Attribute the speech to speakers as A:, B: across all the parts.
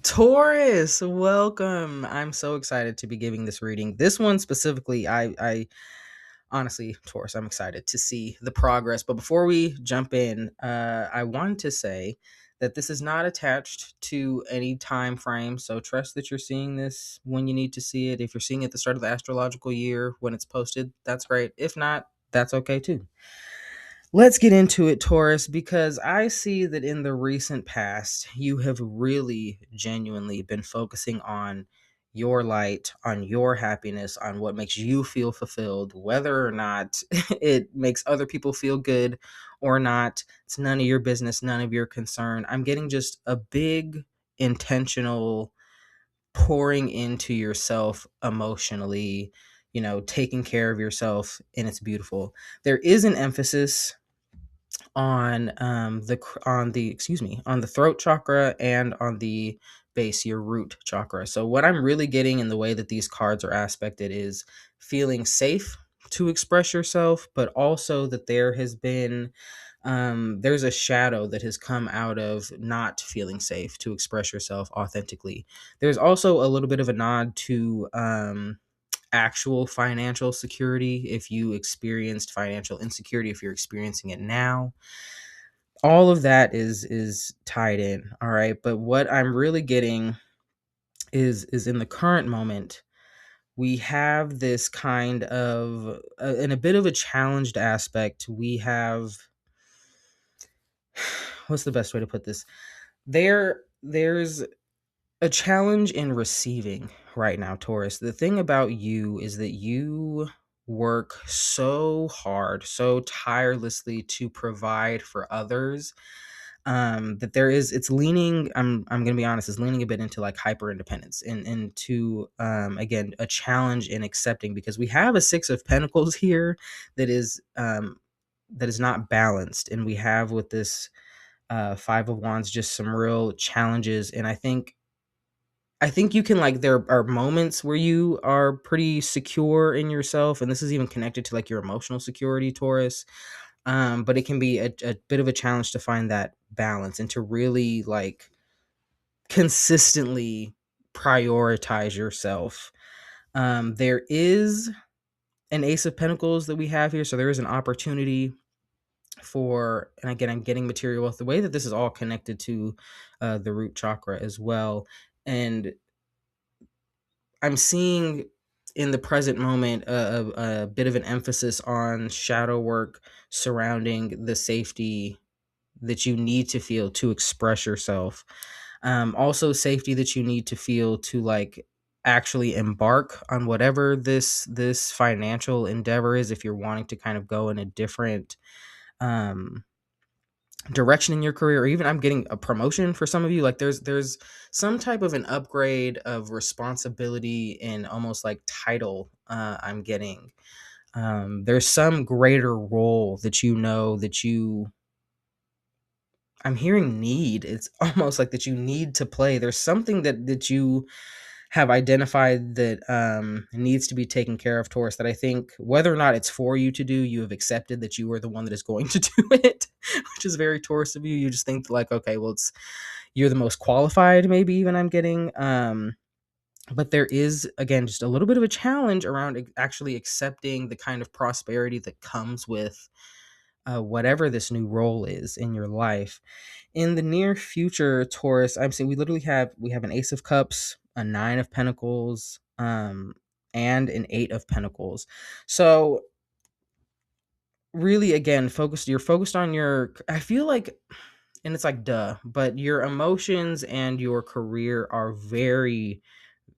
A: Taurus, welcome. I'm so excited to be giving this reading. This one specifically, I honestly, Taurus, I'm excited to see the progress. But before we jump in, I wanted to say that this is not attached to any time frame. So trust that you're seeing this when you need to see it. If you're seeing it at the start of the astrological year when it's posted, that's great. If not, that's okay too. Let's get into it, Taurus, because I see that in the recent past, you have really genuinely been focusing on your light, on your happiness, on what makes you feel fulfilled, whether or not it makes other people feel good or not. It's none of your business, none of your concern. I'm getting just a big intentional pouring into yourself emotionally, taking care of yourself, and it's beautiful. There is an emphasis on on the throat chakra and on the base, your root chakra. So what I'm really getting in the way that these cards are aspected is feeling safe to express yourself, but also that there's a shadow that has come out of not feeling safe to express yourself authentically. There's also a little bit of a nod to actual financial security. If you experienced financial insecurity, if you're experiencing it now, all of that is tied in. All right, but what I'm really getting is in the current moment, we have this kind of in a bit of a challenged aspect. We have what's the best way to put this? There's a challenge in receiving right now, Taurus. The thing about you is that you work so hard, so tirelessly to provide for others, that it's leaning, I'm gonna be honest, it's leaning a bit into like hyper independence and into again a challenge in accepting, because we have a Six of Pentacles here that is not balanced, and we have with this Five of Wands just some real challenges. And I think you can, like, there are moments where you are pretty secure in yourself, and this is even connected to like your emotional security, Taurus. But it can be a bit of a challenge to find that balance and to really like consistently prioritize yourself. There is an Ace of Pentacles that we have here, so there is an opportunity for, and again, I'm getting material wealth. The way that this is all connected to the root chakra as well, and I'm seeing in the present moment a bit of an emphasis on shadow work surrounding the safety that you need to feel to express yourself. Also, safety that you need to feel to like actually embark on whatever this financial endeavor is. If you're wanting to kind of go in a different um, direction in your career, or even I'm getting a promotion for some of you, like there's some type of an upgrade of responsibility and almost like title. I'm getting there's some greater role that I'm hearing need. It's almost like that you need to play. There's something that you have identified that needs to be taken care of, Taurus, that I think, whether or not it's for you to do, you have accepted that you are the one that is going to do it, which is very Taurus of you. You just think like, okay, well, you're the most qualified, maybe even I'm getting. But there is, again, just a little bit of a challenge around actually accepting the kind of prosperity that comes with whatever this new role is in your life. In the near future, Taurus, I'm saying we have an Ace of Cups, a Nine of Pentacles, and an Eight of Pentacles. So really, again, you're focused on your, I feel like, and it's like duh, but your emotions and your career are very,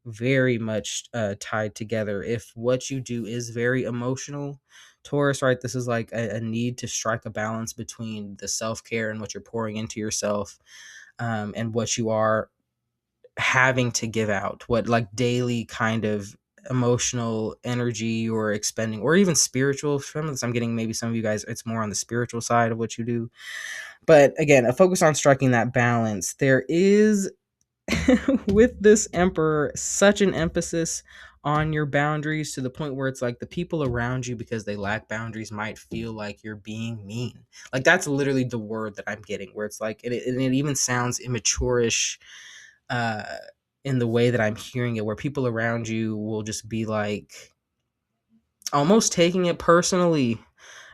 A: very much tied together. If what you do is very emotional, Taurus, right, this is like a need to strike a balance between the self-care and what you're pouring into yourself, and what you are having to give out, what like daily kind of emotional energy you're expending, or even spiritual. From this, I'm getting maybe some of you guys, it's more on the spiritual side of what you do. But again, a focus on striking that balance. There is with this Emperor such an emphasis on your boundaries, to the point where it's like the people around you, because they lack boundaries, might feel like you're being mean. Like that's literally the word that I'm getting, where it's like, and it even sounds immature-ish, uh, in the way that I'm hearing it, where people around you will just be like almost taking it personally.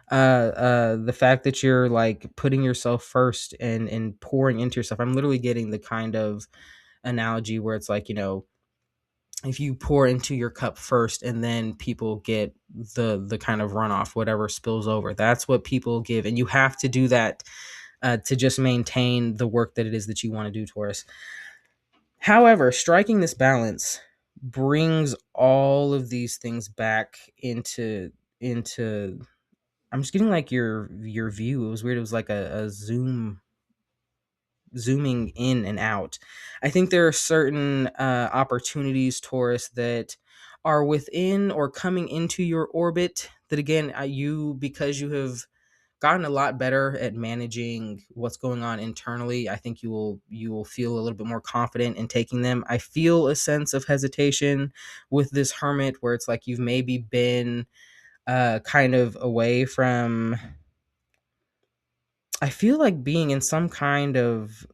A: The fact that you're like putting yourself first and pouring into yourself. I'm literally getting the kind of analogy where it's like, if you pour into your cup first and then people get the kind of runoff, whatever spills over, that's what people give, and you have to do that to just maintain the work that it is that you want to do, Taurus. However, striking this balance brings all of these things back into I'm just getting like your view. It was weird. It was like a zooming in and out. I think there are certain opportunities, Taurus, that are within or coming into your orbit. That again, you, because you have gotten a lot better at managing what's going on internally, I think you will feel a little bit more confident in taking them. I feel a sense of hesitation with this hermit, where it's like you've maybe been kind of away from. I feel like being in some kind of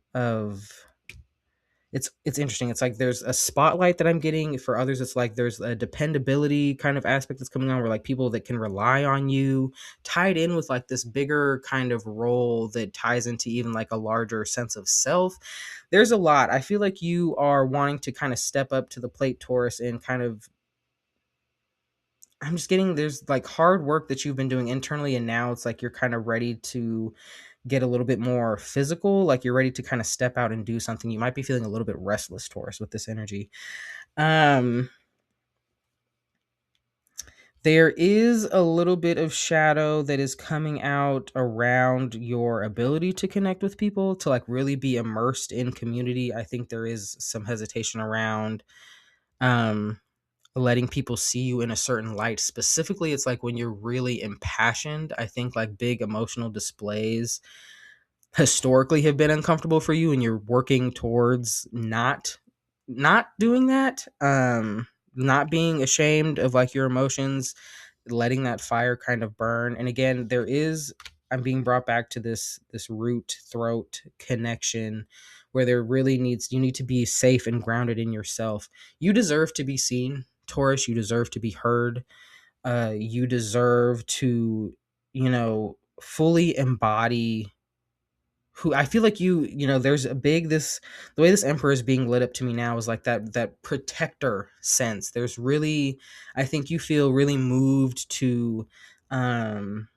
A: it's interesting. It's like there's a spotlight that I'm getting. For others, it's like there's a dependability kind of aspect that's coming on, where like people that can rely on you, tied in with like this bigger kind of role that ties into even like a larger sense of self. There's a lot. I feel like you are wanting to kind of step up to the plate, Taurus, and kind of, I'm just getting, there's like hard work that you've been doing internally, and now it's like you're kind of ready to get a little bit more physical, like you're ready to kind of step out and do something. You might be feeling a little bit restless, Taurus, with this energy. um there is a little bit of shadow that is coming out around your ability to connect with people, to like really be immersed in community. I think there is some hesitation around um letting people see you in a certain light. Specifically, it's like when you're really impassioned, I think like big emotional displays historically have been uncomfortable for you, and you're working towards not doing that, not being ashamed of like your emotions, letting that fire kind of burn. And again, I'm being brought back to this root throat connection, where you need to be safe and grounded in yourself. You deserve to be seen, Taurus. You deserve to be heard. You deserve to, fully embody who I feel like there's a big this the way this emperor is being lit up to me now is like that protector sense. There's really, I think you feel really moved to um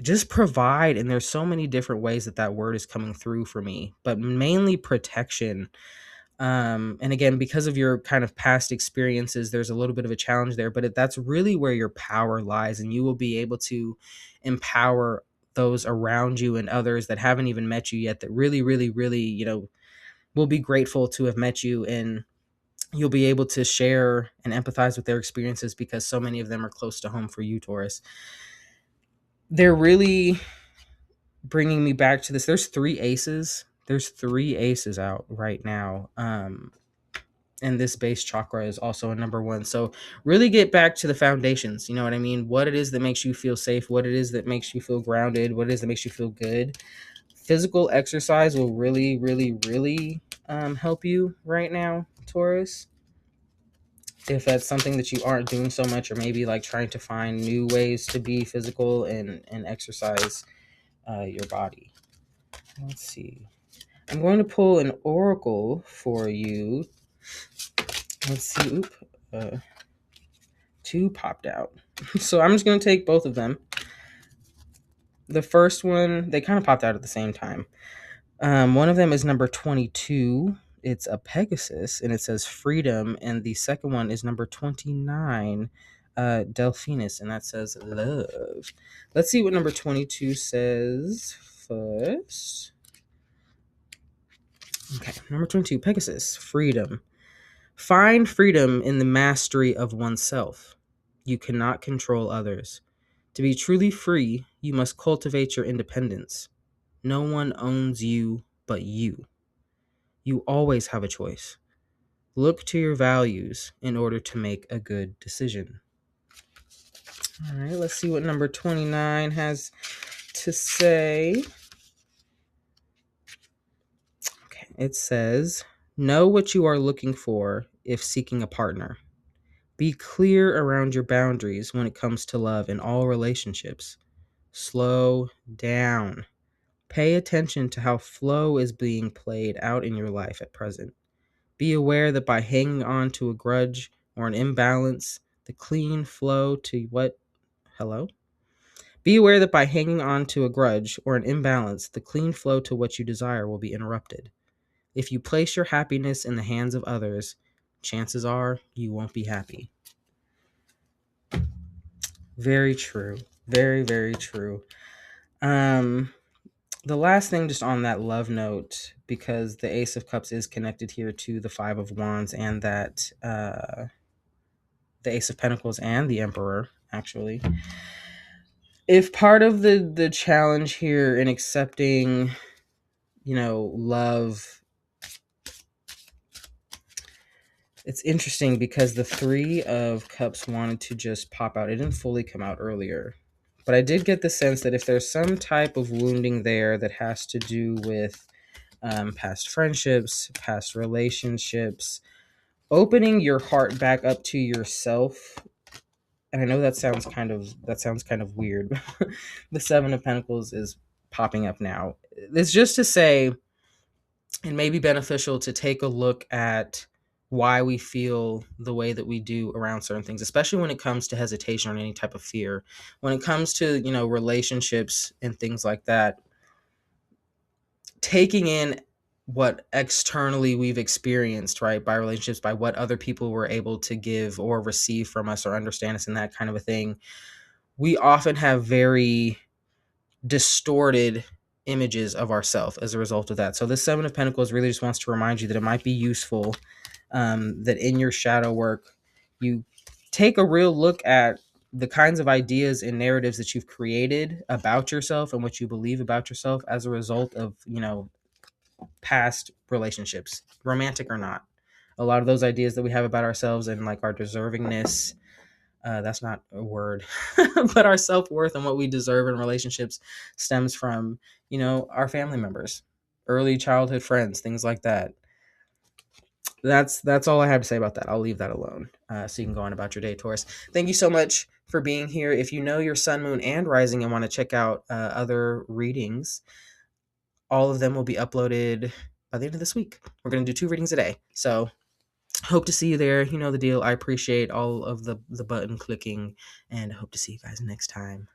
A: just provide, and there's so many different ways that word is coming through for me, but mainly protection. And again, because of your kind of past experiences, there's a little bit of a challenge there, but that's really where your power lies, and you will be able to empower those around you and others that haven't even met you yet, that really, really, really, will be grateful to have met you. And you'll be able to share and empathize with their experiences, because so many of them are close to home for you, Taurus. They're really bringing me back to this. There's three aces out right now. And this base chakra is also a number one. So really get back to the foundations. You know what I mean? What it is that makes you feel safe, what it is that makes you feel grounded, what it is that makes you feel good. Physical exercise will really, really, really help you right now, Taurus. If that's something that you aren't doing so much, or maybe like trying to find new ways to be physical and exercise your body. Let's see. I'm going to pull an oracle for you. Let's see. Two popped out. So I'm just going to take both of them. The first one, they kind of popped out at the same time. One of them is number 22. It's a Pegasus, and it says freedom. And the second one is number 29, Delphinus, and that says love. Let's see what number 22 says first. Okay, number 22, Pegasus, freedom. Find freedom in the mastery of oneself. You cannot control others. To be truly free, you must cultivate your independence. No one owns you but you. You always have a choice. Look to your values in order to make a good decision. All right, let's see what number 29 has to say. Okay, it says, Know what you are looking for if seeking a partner. Be clear around your boundaries when it comes to love in all relationships. Slow down. Pay attention to how flow is being played out in your life at present. Be aware that by hanging on to a grudge or an imbalance, the clean flow to what? Hello? Be aware that by hanging on to a grudge or an imbalance, the clean flow to what you desire will be interrupted. If you place your happiness in the hands of others, chances are you won't be happy. Very true. Very, very true. The last thing just on that love note, because the Ace of Cups is connected here to the Five of Wands and that the Ace of Pentacles and the Emperor, actually. If part of the challenge here in accepting, love, it's interesting because the Three of Cups wanted to just pop out. It didn't fully come out earlier. But I did get the sense that if there's some type of wounding there that has to do with past friendships, past relationships, opening your heart back up to yourself. And I know that sounds kind of weird. The Seven of Pentacles is popping up now. It's just to say it may be beneficial to take a look at why we feel the way that we do around certain things, especially when it comes to hesitation or any type of fear. When it comes to, relationships and things like that, taking in what externally we've experienced, right, by relationships, by what other people were able to give or receive from us or understand us and that kind of a thing, we often have very distorted images of ourselves as a result of that. So this Seven of Pentacles really just wants to remind you that it might be useful, that in your shadow work, you take a real look at the kinds of ideas and narratives that you've created about yourself and what you believe about yourself as a result of, past relationships, romantic or not. A lot of those ideas that we have about ourselves and like our deservingness, that's not a word, but our self-worth and what we deserve in relationships stems from, our family members, early childhood friends, things like that. That's all I have to say about that. I'll leave that alone, so you can go on about your day, Taurus. Thank you so much for being here. If you know your sun, moon, and rising and want to check out other readings, all of them will be uploaded by the end of this week. We're going to do 2 readings a day. So hope to see you there. You know the deal. I appreciate all of the button clicking and hope to see you guys next time.